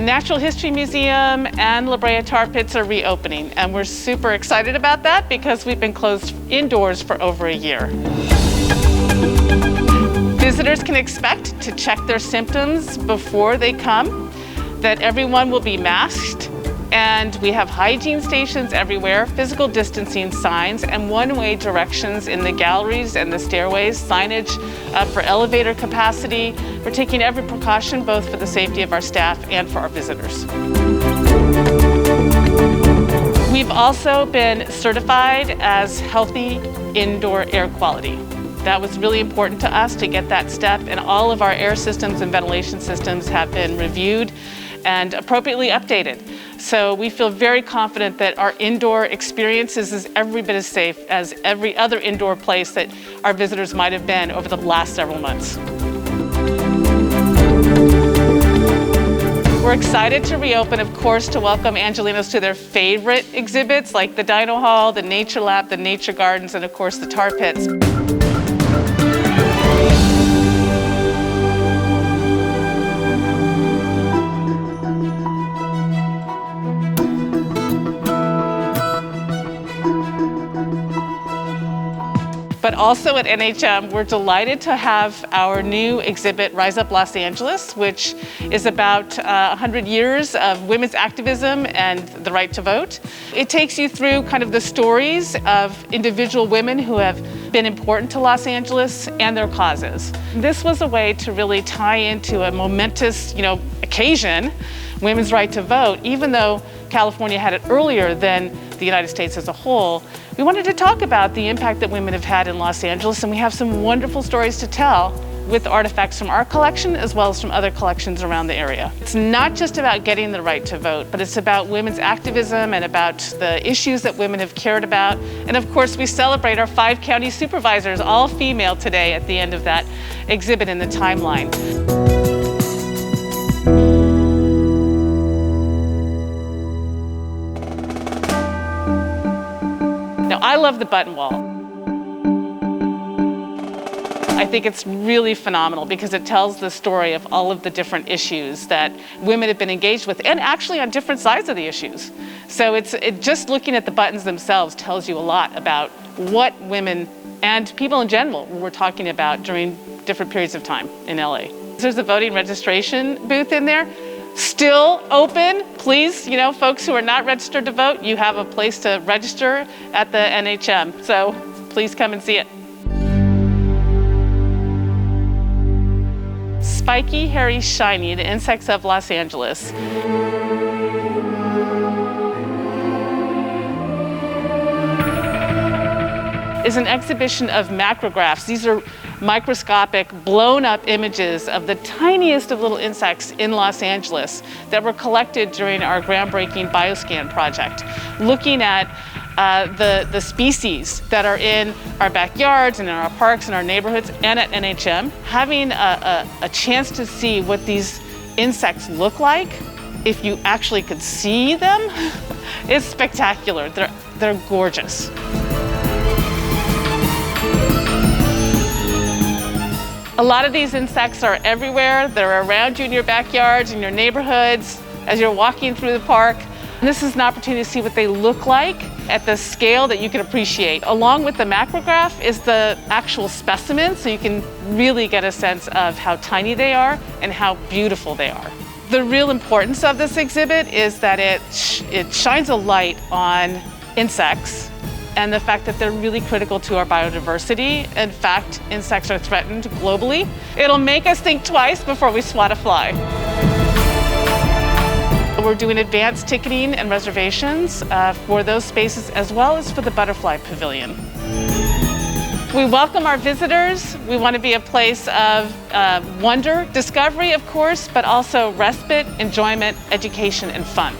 The Natural History Museum and La Brea Tar Pits are reopening, and we're super excited about that because we've been closed indoors for over a year. Visitors can expect to check their symptoms before they come, that everyone will be masked, and we have hygiene stations everywhere, physical distancing signs, and one-way directions in the galleries and the stairways, signage for elevator capacity. We're taking every precaution both for the safety of our staff and for our visitors. We've also been certified as healthy indoor air quality. That was really important to us to get that step, and all of our air systems and ventilation systems have been reviewed and appropriately updated. So we feel very confident that our indoor experiences is every bit as safe as every other indoor place that our visitors might have been over the last several months. We're excited to reopen, of course, to welcome Angelenos to their favorite exhibits like the Dino Hall, the Nature Lab, the Nature Gardens, and of course the Tar Pits. But also at NHM, we're delighted to have our new exhibit, Rise Up Los Angeles, which is about 100 years of women's activism and the right to vote. It takes you through kind of the stories of individual women who have been important to Los Angeles and their causes. This was a way to really tie into a momentous, occasion, women's right to vote, even though California had it earlier than the United States as a whole. We wanted to talk about the impact that women have had in Los Angeles, and we have some wonderful stories to tell with artifacts from our collection as well as from other collections around the area. It's not just about getting the right to vote, but it's about women's activism and about the issues that women have cared about. And of course, we celebrate our 5 county supervisors, all female today at the end of that exhibit in the timeline. Now, I love the button wall. I think it's really phenomenal because it tells the story of all of the different issues that women have been engaged with, and actually on different sides of the issues. So just looking at the buttons themselves tells you a lot about what women and people in general were talking about during different periods of time in LA. There's a voting registration booth in there. Still open. Please, folks who are not registered to vote, you have a place to register at the NHM. So please come and see it. Spiky, Hairy, Shiny, the Insects of Los Angeles. Is an exhibition of macrographs. These are microscopic, blown up images of the tiniest of little insects in Los Angeles that were collected during our groundbreaking BioScan project, looking at the species that are in our backyards and in our parks and our neighborhoods and at NHM, having a chance to see what these insects look like if you actually could see them is spectacular. They're gorgeous. A lot of these insects are everywhere. They're around you in your backyards, in your neighborhoods, as you're walking through the park. And this is an opportunity to see what they look like at the scale that you can appreciate. Along with the macrograph is the actual specimen, so you can really get a sense of how tiny they are and how beautiful they are. The real importance of this exhibit is that it shines a light on insects and the fact that they're really critical to our biodiversity. In fact, insects are threatened globally. It'll make us think twice before we swat a fly. We're doing advanced ticketing and reservations for those spaces as well as for the Butterfly Pavilion. We welcome our visitors. We want to be a place of wonder, discovery, of course, but also respite, enjoyment, education, and fun.